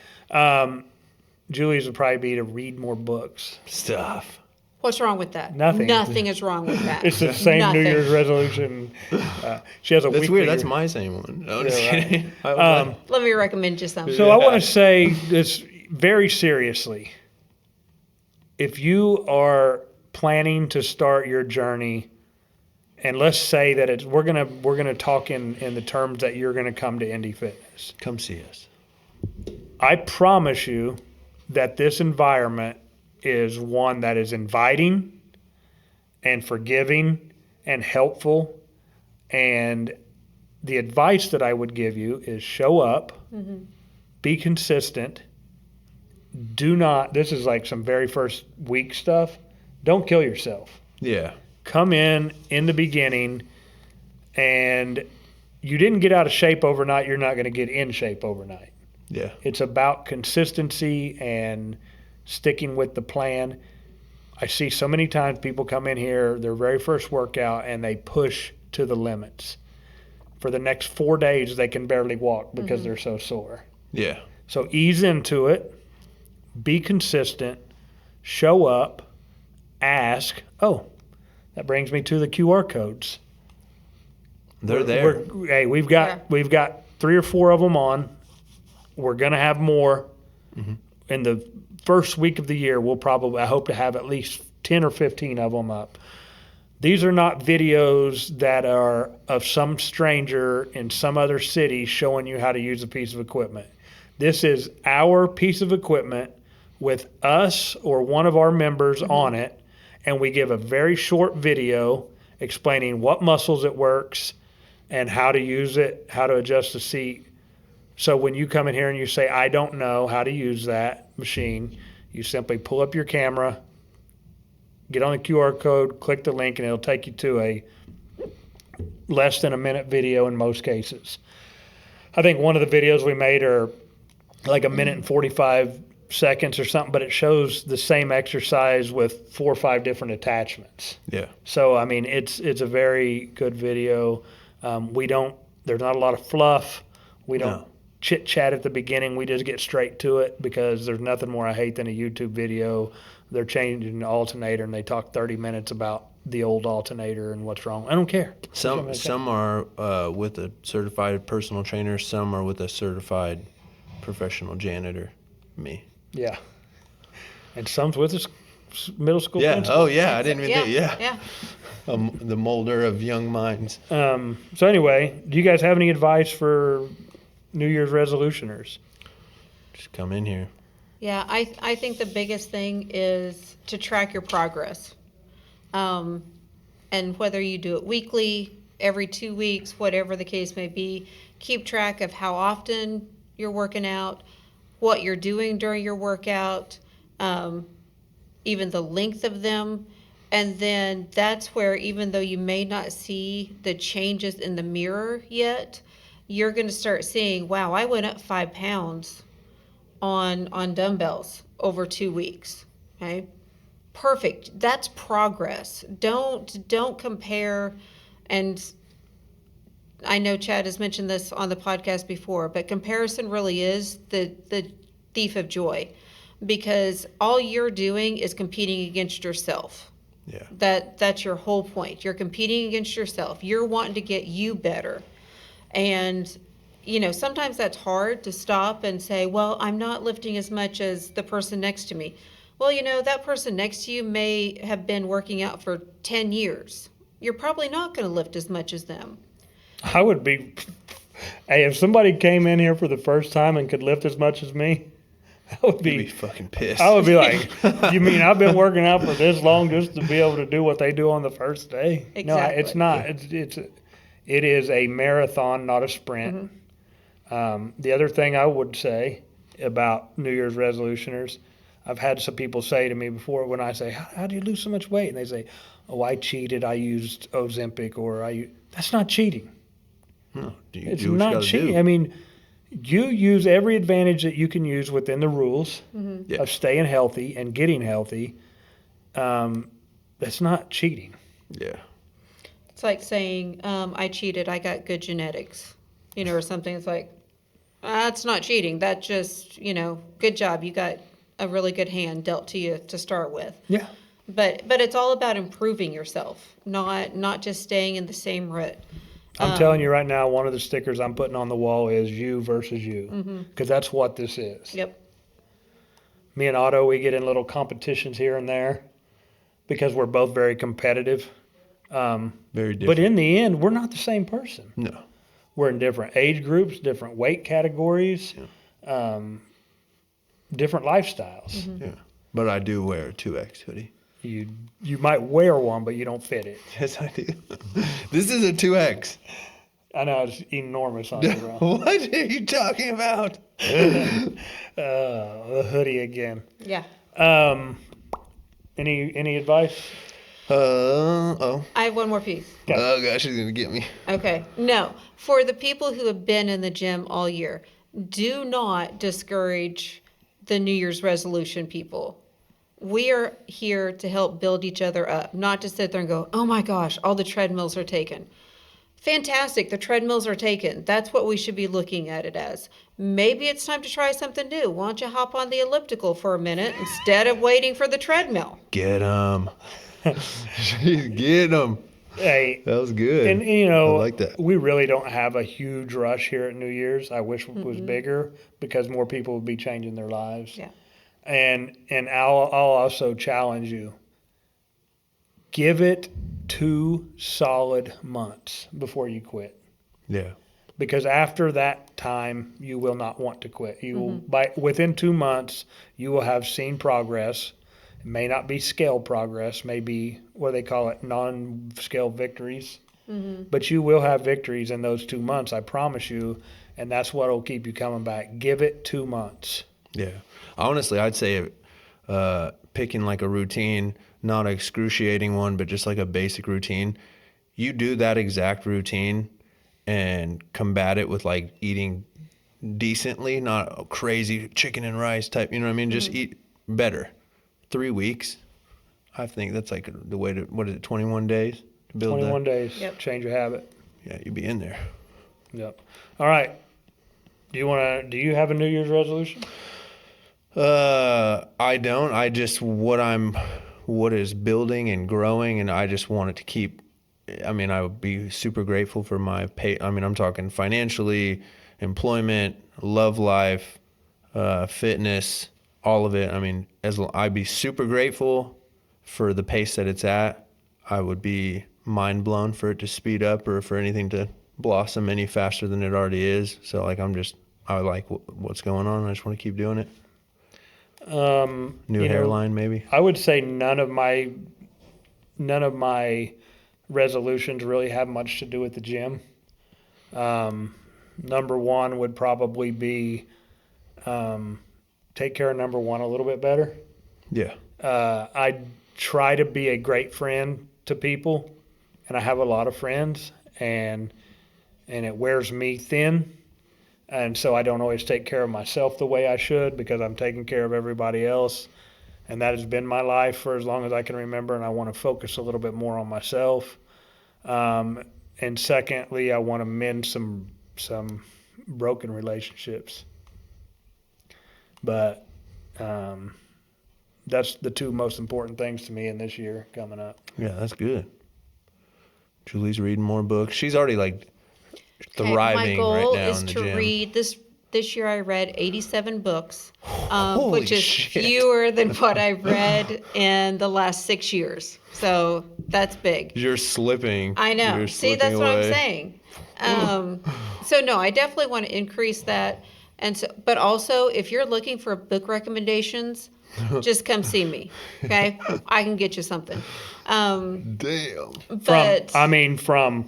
Julie's would probably be to read more books. Stuff. What's wrong with that? Nothing. Nothing is wrong with that. It's the same Nothing. New Year's resolution. She has a That's weekly. weird. That's my same one. No, just Yeah, right. kidding. I was like, Let me recommend you something. So I want to say this very seriously. If you are planning to start your journey, and let's say that we're gonna talk in the terms that you're gonna come to Indy Fitness. come see us. I promise you that this environment is one that is inviting and forgiving and helpful. And the advice that I would give you is show up, be consistent. Do not, this is like some very first week stuff. Don't kill yourself. Yeah. Come in the beginning And you didn't get out of shape overnight. You're not going to get in shape overnight. Yeah. It's about consistency and sticking with the plan. I see so many times people come in here, their very first workout, and they push to the limits. For the next 4 days, they can barely walk because they're so sore. Yeah. So ease into it, be consistent, show up, ask. Oh, that brings me to the QR codes. They're there. Hey, we've got 3 or 4 of them on. We're gonna have more in the first week of the year. I hope to have at least 10 or 15 of them up. These are not videos that are of some stranger in some other city showing you how to use a piece of equipment. This is our piece of equipment with us or one of our members on it, and we give a very short video explaining what muscles it works and how to use it, how to adjust the seat. So when you come in here and you say, I don't know how to use that machine, you simply pull up your camera, get on the QR code, click the link, and it'll take you to a less than a minute video in most cases. I think one of the videos we made are like 1 minute and 45 seconds or something, but it shows the same exercise with 4 or 5 different attachments. Yeah. So, I mean, it's a very good video. There's not a lot of fluff. We don't chit chat at the beginning. We just get straight to it because there's nothing more I hate than a YouTube video. They're changing the alternator and they talk 30 minutes about the old alternator and what's wrong. I don't care. Some are with a certified personal trainer. Some are with a certified professional janitor. Me. Yeah. And some's with us middle school Yeah. principal. Oh, yeah. I didn't even think. Yeah. Yeah. The molder of young minds. So anyway, do you guys have any advice for New Year's resolutioners? Just come in here. Yeah, I think the biggest thing is to track your progress. And whether you do it weekly, every 2 weeks, whatever the case may be, keep track of how often you're working out, what you're doing during your workout, even the length of them. And then that's where, even though you may not see the changes in the mirror yet, you're going to start seeing, wow, I went up 5 pounds on dumbbells over 2 weeks. Okay. Perfect. That's progress. Don't compare. And I know Chad has mentioned this on the podcast before, but comparison really is the thief of joy, because all you're doing is competing against yourself. Yeah. That's your whole point. You're competing against yourself. You're wanting to get you better. And sometimes that's hard to stop and say, well, I'm not lifting as much as the person next to me. Well, that person next to you may have been working out for 10 years. You're probably not going to lift as much as them. I would be, hey, if somebody came in here for the first time and could lift as much as me, I would You'd be be fucking pissed. I would be like, you mean I've been working out for this long just to be able to do what they do on the first day? No, Exactly. it's not. It is a marathon, not a sprint. The other thing I would say about New Year's resolutioners, I've had some people say to me before when I say, how do you lose so much weight? And they say, oh, I cheated. I used Ozempic that's not cheating. No, It's do what you not gotta cheating. do. I mean, you use every advantage that you can use within the rules Yeah. of staying healthy and getting healthy. That's not cheating. Yeah. It's like saying, I cheated, I got good genetics, or something. It's like, that's not cheating. That just, good job. You got a really good hand dealt to you to start with. Yeah. But it's all about improving yourself, not just staying in the same rut. I'm telling you right now, one of the stickers I'm putting on the wall is you versus you, because that's what this is. Yep. Me and Otto, we get in little competitions here and there because we're both very competitive. Very different. But in the end, we're not the same person. No. We're in different age groups, different weight categories, different lifestyles. Yeah. But I do wear a 2X hoodie. You might wear one, but you don't fit it. Yes, I do. This is a 2X. I know it's enormous on you, bro. What are you talking about? The hoodie again. Yeah. Any advice? I have one more piece. Oh gosh, she's gonna get me. Okay. No. For the people who have been in the gym all year, do not discourage the New Year's resolution people. We are here to help build each other up, not to sit there and go, oh my gosh, all the treadmills are taken. Fantastic, the treadmills are taken. That's what we should be looking at it as. Maybe it's time to try something new. Why don't you hop on the elliptical for a minute instead of waiting for the treadmill? Get him. She's getting him. Hey, That was good. and you know, I like that. we really don't have a huge rush here at New Year's. I wish it was bigger because more people would be changing their lives. Yeah. And I'll also challenge you. Give it 2 solid months before you quit. Yeah. Because after that time, you will not want to quit. You will, within 2 months, you will have seen progress. It may not be scale progress, maybe what they call it, non-scale victories. But you will have victories in those 2 months, I promise you. And that's what will keep you coming back. Give it 2 months. Yeah. Honestly, I'd say picking like a routine, not an excruciating one, but just like a basic routine. You do that exact routine and combat it with like eating decently, not a crazy chicken and rice type, you know what I mean? Just eat better. 3 weeks. I think that's like the way to, what is it, 21 days to build 21 that? days, Yep. change your habit. Yeah, you'd be in there. Yep. All right. Do you have a New Year's resolution? I don't. I just what is building and growing, and I just want it to keep. I mean, I would be super grateful for my pay. I mean, I'm talking financially, employment, love life, fitness, all of it. I mean, I'd be super grateful for the pace that it's at. I would be mind blown for it to speed up or for anything to blossom any faster than it already is. So like, I like what's going on. I just want to keep doing it. New You know, hairline, maybe. I would say none of my resolutions really have much to do with the gym. Number one would probably be take care of number one a little bit better. Yeah. I try to be a great friend to people, and I have a lot of friends, and it wears me thin. And so I don't always take care of myself the way I should because I'm taking care of everybody else. And that has been my life for as long as I can remember, and I want to focus a little bit more on myself. And secondly, I want to mend some broken relationships. But that's the 2 most important things to me in this year coming up. Yeah, that's good. Julie's reading more books. She's already like Okay, thriving my goal right now is in the to gym. read this year. I read 87 books, Holy which is shit. fewer than what I've read in the last 6 years. So that's big. You're slipping. I know. You're See, slipping that's what I'm away. saying. So no, I definitely want to increase that. And so, but also, if you're looking for book recommendations, just come see me. Okay, I can get you something. Damn. But From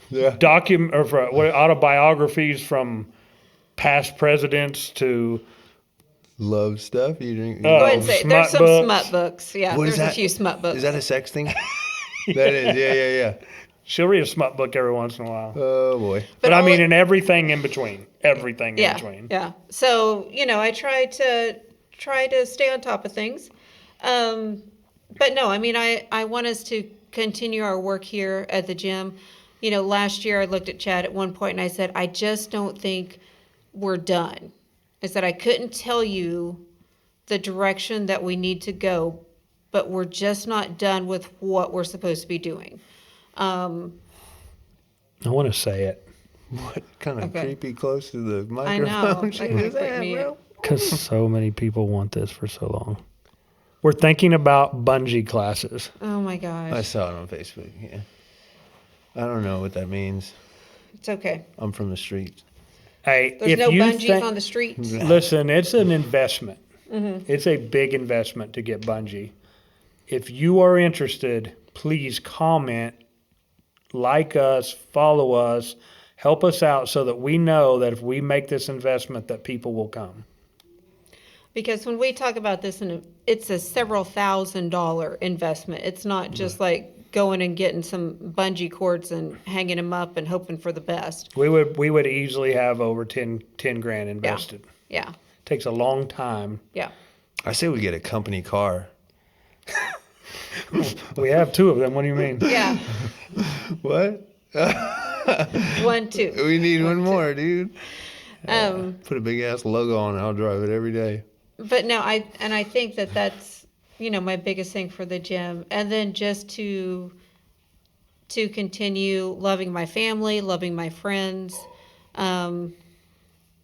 Yeah. autobiographies from past presidents to Love stuff. You drink. go ahead and Oh, say there's smut some books. smut books. Yeah, What is there's a that? few smut books. Is that a sex thing? That is. Yeah. she'll read a smut book every once in a while. Oh boy. But I only- mean, and everything in between. Everything in yeah, between. yeah. So I try to stay on top of things. But no, I mean, I want us to continue our work here at the gym. Last year I looked at Chad at one point and I said, I just don't think we're done. I said, I couldn't tell you the direction that we need to go, but we're just not done with what we're supposed to be doing. I want to say it What kind of Okay. creepy close to the I know. microphone? That kinda is freaked that, me bro? out. because so many people want this for so long. We're thinking about bungee classes. Oh my I gosh. saw it on Facebook. Yeah. I don't know what that means. It's okay. I'm from the streets. Hey, There's if no you bungees think- on the streets. Listen, it's an investment. It's a big investment to get bungee. If you are interested, please comment, like us, follow us, help us out so that we know that if we make this investment that people will come. Because when we talk about this, it's a several $1,000 investment. It's not just like going and getting some bungee cords and hanging them up and hoping for the best. We would easily have over 10 grand invested. Yeah, Takes a long time. yeah. I say we get a company car. We have 2 of them. What do you mean? Yeah, What? 1, 2. We need one more, dude. Um, Put a big ass logo on it. I'll drive it every day. But no, I think that's, my biggest thing for the gym. And then just to continue loving my family, loving my friends. Some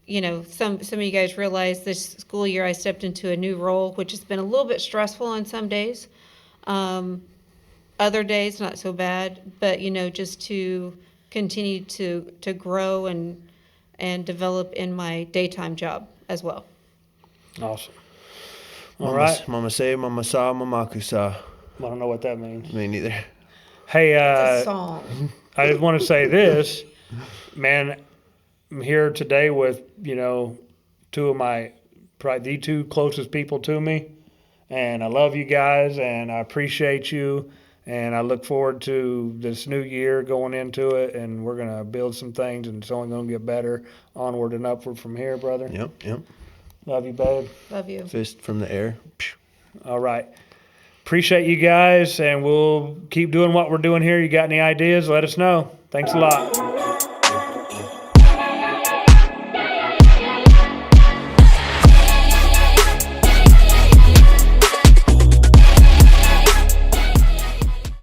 of you guys realize this school year I stepped into a new role, which has been a little bit stressful on some days. Other days, not so bad. But, just to continue to grow and develop in my daytime job as well. Awesome. All Mama, right. Mama say, Mama saw, Mama kusa. I don't know what that means. Me neither. Hey, It's a song. I just want to say this, man. I'm here today with 2 of my probably the 2 closest people to me, and I love you guys, and I appreciate you, and I look forward to this new year going into it, and we're gonna build some things, and it's only gonna get better, onward and upward from here, brother. Yep. Love you, babe. Love you. Fist from the air. All right. Appreciate you guys, and we'll keep doing what we're doing here. You got any ideas? Let us know. Thanks a lot.